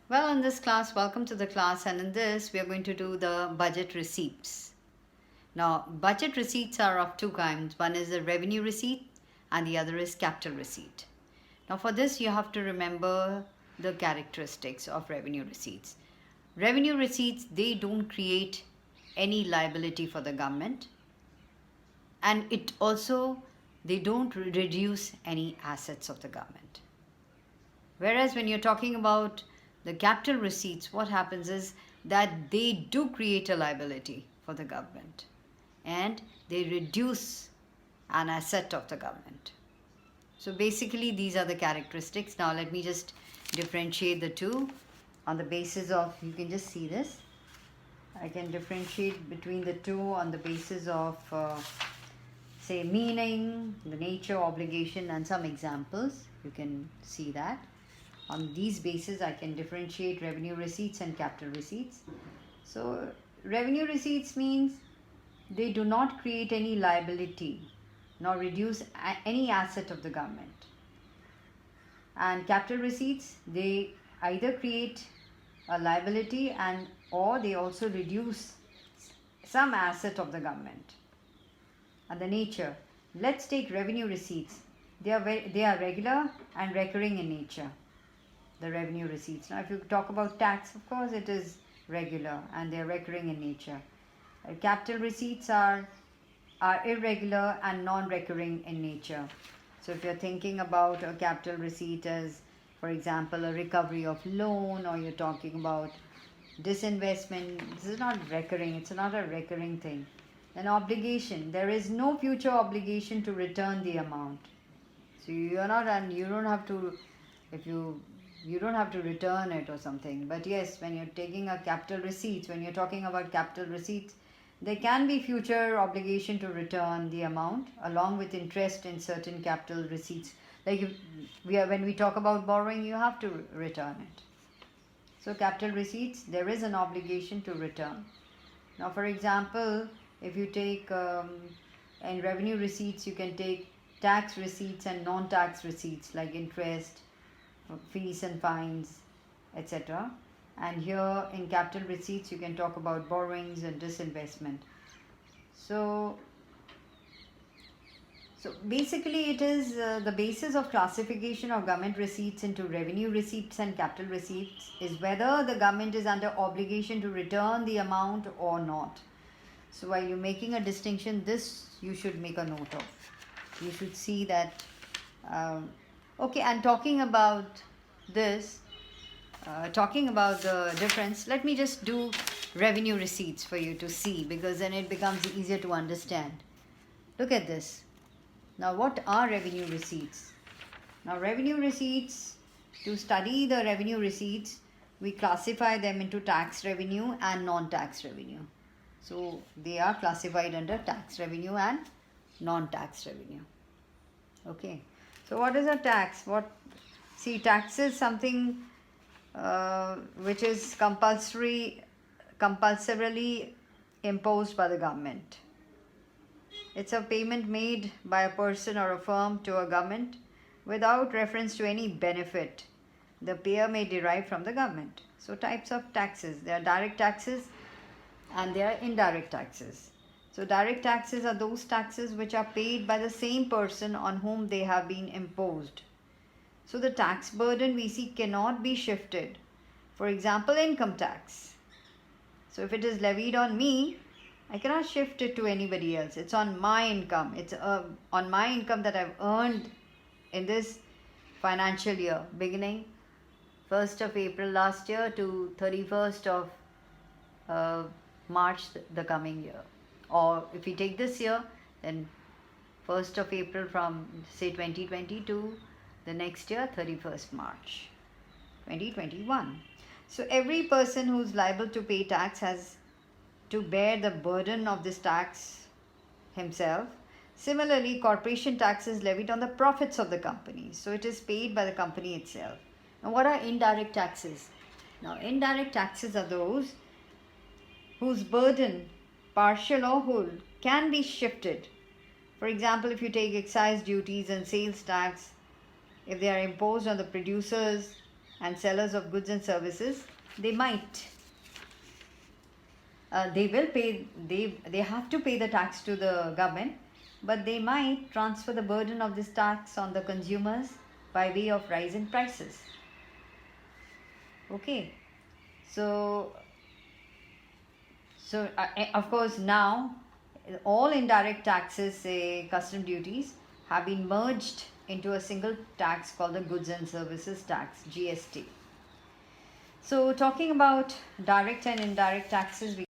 Well, in this class, welcome to the class, and in this, we are going to do the budget receipts. Now, budget receipts are of two kinds. One is the revenue receipt, and the other is capital receipt. Now, for this, you have to remember the characteristics of revenue receipts. Revenue receipts, they don't create any liability for the government, and it also they don't reduce any assets of the government. Whereas when you're talking about the capital receipts, what happens is that they do create a liability for the government and they reduce an asset of the government. So basically, these are the characteristics. Now, let me just differentiate the two on the basis of, you can just see this. I can differentiate between the two on the basis of, say, meaning, the nature, obligation, and some examples. You can see that. On these bases, I can differentiate revenue receipts and capital receipts. So, revenue receipts means they do not create any liability nor reduce any asset of the government. And capital receipts, they either create a liability and or they also reduce some asset of the government. And the nature, let's take revenue receipts. They are regular and recurring in nature. The revenue receipts. Now, if you talk about tax, of course, it is regular and they are recurring in nature. Capital receipts are irregular and non-recurring in nature. So, if you're thinking about a capital receipt as, for example, a recovery of loan, or you're talking about disinvestment, this is not recurring. It's not a recurring thing. An obligation. There is no future obligation to return the amount. So you're not, and you don't have to, if you don't have to return it or something. But yes, when you're taking a capital receipts, when you're talking about capital receipts, there can be future obligation to return the amount along with interest in certain capital receipts. Like when we talk about borrowing, you have to return it. So capital receipts, there is an obligation to return. Now, for example, if you take in revenue receipts, you can take tax receipts and non-tax receipts like interest, fees and fines, etc. And here in capital receipts, you can talk about borrowings and disinvestment. So basically, it is the basis of classification of government receipts into revenue receipts and capital receipts is whether the government is under obligation to return the amount or not. So while you're making a distinction, this you should make a note of. You should see that. Okay, and talking about this, talking about the difference, let me just do revenue receipts for you to see, because then it becomes easier to understand. Look at this. Now, what are revenue receipts? Now, revenue receipts, to study the revenue receipts, we classify them into tax revenue and non-tax revenue. So, they are classified under tax revenue and non-tax revenue. Okay. So, what is a tax? See, tax is something which is compulsorily imposed by the government. It's a payment made by a person or a firm to a government without reference to any benefit the payer may derive from the government. So, types of taxes. There are direct taxes and there are indirect taxes. So, direct taxes are those taxes which are paid by the same person on whom they have been imposed. So, the tax burden we see cannot be shifted. For example, income tax. So, if it is levied on me, I cannot shift it to anybody else. It's on my income. It's on my income that I've earned in this financial year, beginning 1st of April last year to 31st of March the coming year. Or if we take this year, then 1st of April from say 2020 to the next year, 31st March 2021. So every person who's liable to pay tax has to bear the burden of this tax himself. Similarly, corporation tax is levied on the profits of the company. So it is paid by the company itself. Now, what are indirect taxes? Now, indirect taxes are those whose burden, partial or whole, can be shifted. For example, if you take excise duties and sales tax, if they are imposed on the producers and sellers of goods and services, they might they will pay, they have to pay the tax to the government, but they might transfer the burden of this tax on the consumers by way of rise in prices. Okay, so of course now all indirect taxes, say custom duties, have been merged into a single tax called the goods and services tax, GST. So talking about direct and indirect taxes, we